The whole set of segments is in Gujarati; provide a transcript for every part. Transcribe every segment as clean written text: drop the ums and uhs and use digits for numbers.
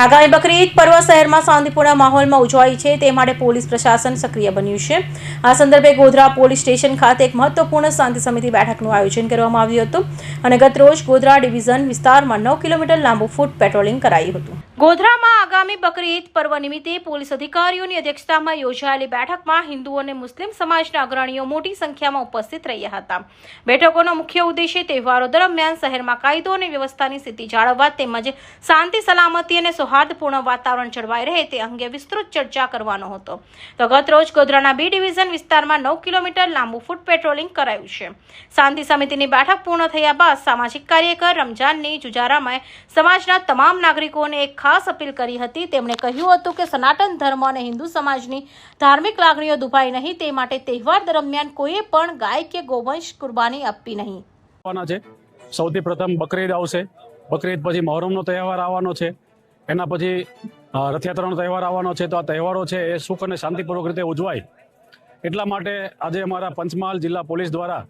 આગામી બકરી ઈદ પર્વ શહેરમાં શાંતિપૂર્ણ માહોલમાં ઉજવાય છે તે માટે પોલીસ પ્રશાસન સક્રિય બન્યું છે। આ સંદર્ભે ગોધરા પોલીસ સ્ટેશન ખાતે એક મહત્વપૂર્ણ શાંતિ સમિતિ બેઠકનું આયોજન કરવામાં આવ્યું હતું અને ગતરોજ ગોધરા ડિવિઝન વિસ્તારમાં 9 કિલોમીટર લાંબુ ફૂટ પેટ્રોલિંગ કરાયું હતું। ગોધરામાં આગામી બકરી ઈદ પર્વ નિમિત્તે પોલીસ અધિકારીઓની અધ્યક્ષતામાં યોજાયેલી બેઠકમાં હિન્દુ અને મુસ્લિમ સમાજના અગ્રણીઓ મોટી સંખ્યામાં ઉપસ્થિત રહ્યા હતા। બેઠકોનો મુખ્ય ઉદ્દેશ્ય તહેવારો દરમિયાન શહેરમાં કાયદો અને વ્યવસ્થાની સ્થિતિ જાળવવા તેમજ શાંતિ સલામતી અને સૌહાર્દપૂર્ણ વાતાવરણ જળવાઈ રહે તે અંગે વિસ્તૃત ચર્ચા કરવાનો હતો। તો ગતરોજ ગોધરાના બી ડિવિઝન વિસ્તારમાં 9 કિલોમીટર લાંબુ ફૂટ પેટ્રોલિંગ કરાયું છે। શાંતિ સમિતિની બેઠક પૂર્ણ થયા બાદ સામાજિક કાર્યકર રમજાનની જુજારામાં સમાજના તમામ નાગરિકોને એક ખાસ અપીલ કરી હતી। તેમણે કહ્યું હતું કે સનાતન ધર્મ અને હિન્દુ સમાજની ધાર્મિક લાગણીઓ દુભાય નહીં તે માટે તહેવાર દરમિયાન કોઈએ પણ ગાય કે ગોવંશ કુરબાની આપવી નહીં। સૌથી પ્રથમ બકરી ઈદ આવશે, બકરી ઈદ પછી મહોરમનો તહેવાર આવવાનો છે, એના પછી રથયાત્રાનો તહેવાર આવવાનો છે। તો આ તહેવારો છે એ સુખ અને શાંતિપૂર્વક રીતે ઉજવાય એટલા માટે આજે અમારા પંચમહાલ જિલ્લા પોલીસ દ્વારા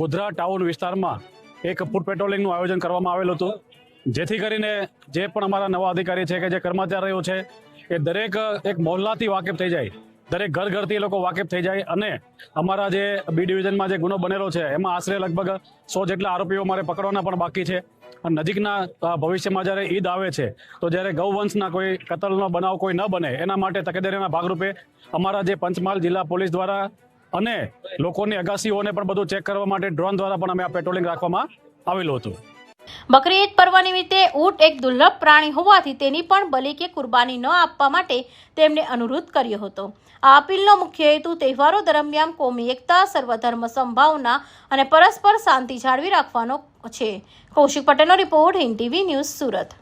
ગોધરા ટાઉન વિસ્તારમાં એક ફૂટ પેટ્રોલિંગનું આયોજન કરવામાં આવેલું હતું, જેથી કરીને જે પણ અમારા નવા અધિકારી છે કે જે કર્મચારીઓ છે એ દરેક એક મહોલ્લાથી વાકેફ થઈ જાય, દરેક ઘરથી એ લોકો વાકેફ થઈ જાય અને અમારા જે બી ડિવિઝનમાં જે ગુનો બનેલો છે એમાં આશરે લગભગ 100 જેટલા આરોપીઓ મારે પકડવાના પણ બાકી છે। અને નજીકના ભવિષ્યમાં જ્યારે ઈદ આવે છે તો જ્યારે ગૌવંશના કોઈ કતલનો બનાવ કોઈ ન બને એના માટે તકેદારીના ભાગરૂપે અમારા જે પંચમહાલ જિલ્લા પોલીસ દ્વારા અને લોકોની અગાસીઓને પણ બધું ચેક કરવા માટે ડ્રોન દ્વારા પણ અમે આ પેટ્રોલિંગ રાખવામાં આવેલું હતું। બકરી ઈદ પર્વ નિમિત્તે ઊંટ એક દુર્લભ પ્રાણી હોવાથી તેની પણ બલિ કે કુરબાની ન આપવા માટે તેમણે અનુરોધ કર્યો હતો। આ અપીલનો મુખ્ય હેતુ તહેવારો દરમિયાન કોમી એકતા, સર્વધર્મ સંભાવના અને પરસ્પર શાંતિ જાળવી રાખવાનો છે। કૌશિક પટેલનો report, Hind TV news, Surat.